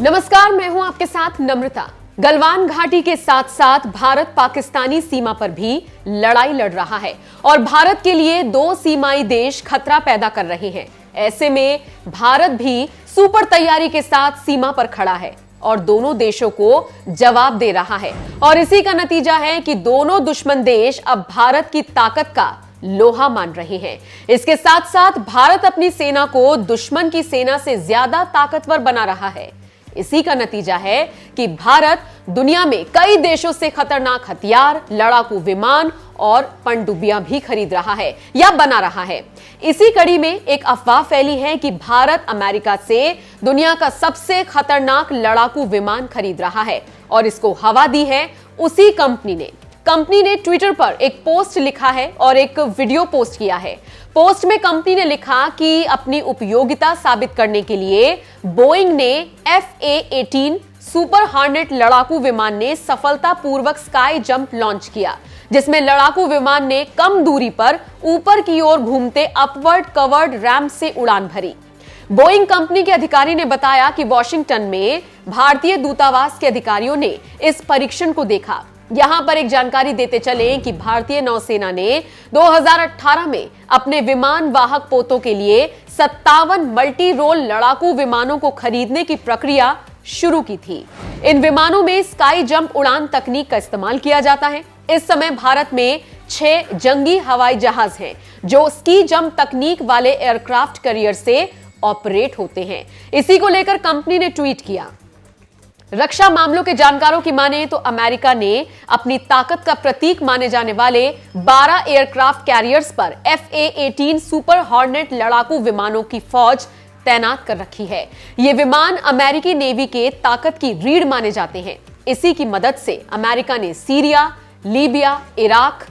नमस्कार, मैं हूं आपके साथ नम्रता। गलवान घाटी के साथ साथ भारत पाकिस्तानी सीमा पर भी लड़ाई लड़ रहा है और भारत के लिए दो सीमाई देश खतरा पैदा कर रहे हैं। ऐसे में भारत भी सुपर तैयारी के साथ सीमा पर खड़ा है और दोनों देशों को जवाब दे रहा है और इसी का नतीजा है कि दोनों दुश्मन देश अब भारत की ताकत का लोहा मान रहे हैं। इसके साथ साथ भारत अपनी सेना को दुश्मन की सेना से ज्यादा ताकतवर बना रहा है। इसी का नतीजा है कि भारत दुनिया में कई देशों से खतरनाक हथियार, लड़ाकू विमान और पनडुब्बियां भी खरीद रहा है या बना रहा है। इसी कड़ी में एक अफवाह फैली है कि भारत अमेरिका से दुनिया का सबसे खतरनाक लड़ाकू विमान खरीद रहा है और इसको हवा दी है उसी कंपनी ने ट्विटर पर एक पोस्ट लिखा है और एक वीडियो पोस्ट किया है। पोस्ट में कंपनी ने लिखा कि अपनी उपयोगिता साबित करने के लिए बोइंग ने FA-18 सुपर हॉर्नेट लड़ाकू विमान ने सफलतापूर्वक स्काई जंप लॉन्च किया, जिसमें लड़ाकू विमान ने कम दूरी पर ऊपर की ओर घूमते अपवर्ड कवर्ड रैंप से उड़ान भरी। बोइंग कंपनी के अधिकारी ने बताया कि वॉशिंगटन में भारतीय दूतावास के अधिकारियों ने इस परीक्षण को देखा। यहां पर एक जानकारी देते चले कि भारतीय नौसेना ने 2018 में अपने विमान वाहक पोतों के लिए 57 मल्टी रोल लड़ाकू विमानों को खरीदने की प्रक्रिया शुरू की थी। इन विमानों में स्काई जंप उड़ान तकनीक का इस्तेमाल किया जाता है। इस समय भारत में 6 जंगी हवाई जहाज हैं जो स्की जंप तकनीक वाले एयरक्राफ्ट कैरियर से ऑपरेट होते हैं। इसी को लेकर कंपनी ने ट्वीट किया। रक्षा मामलों के जानकारों की माने तो अमेरिका ने अपनी ताकत का प्रतीक माने जाने वाले 12 एयरक्राफ्ट कैरियर्स पर FA-18 सुपर हॉर्नेट लड़ाकू विमानों की फौज तैनात कर रखी है। ये विमान अमेरिकी नेवी के ताकत की रीढ़ माने जाते हैं। इसी की मदद से अमेरिका ने सीरिया, लीबिया, इराक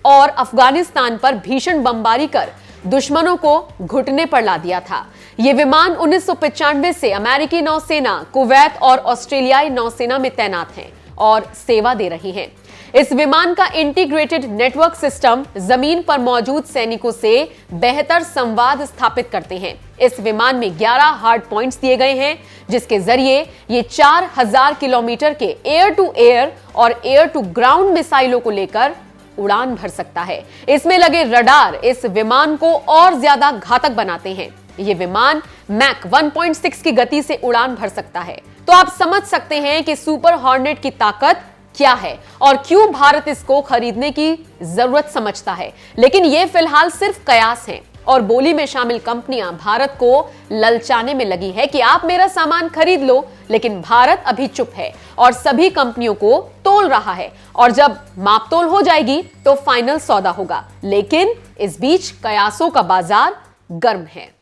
और अफगानिस्तान पर भीषण बमबारी कर दुश्मनों को घुटने पर ला दिया था। ये विमान 1995 से अमेरिकी नौसेना, कुवैत और ऑस्ट्रेलियाई नौसेना में तैनात हैं और सेवा दे रही हैं। इस विमान का इंटीग्रेटेड नेटवर्क सिस्टम जमीन पर मौजूद सैनिकों से बेहतर संवाद स्थापित करते हैं। इस विमान में 11 हार्ड पॉइंट्स दिए गए हैं, जिसके जरिए ये 4000 किलोमीटर के एयर टू एयर और एयर टू ग्राउंड मिसाइलों को लेकर उड़ान भर सकता है। इसमें लगे रडार इस विमान को और ज्यादा घातक बनाते हैं। ये विमान मैक 1.6 की गति से उड़ान भर सकता है। तो आप समझ सकते हैं कि सुपर हॉर्नेट की ताकत क्या है और क्यों भारत इसको खरीदने की जरूरत समझता है। लेकिन ये फिलहाल सिर्फ कयास हैं और बोली में शामिल कंपनियां भारत को ललचाने में लगी है कि आप मेरा सामान खरीद लो, लेकिन भारत अभी चुप है और सभी कंपनियों को तोल रहा है और जब मापतोल हो जाएगी तो फाइनल सौदा होगा। लेकिन इस बीच कयासों का बाजार गर्म है।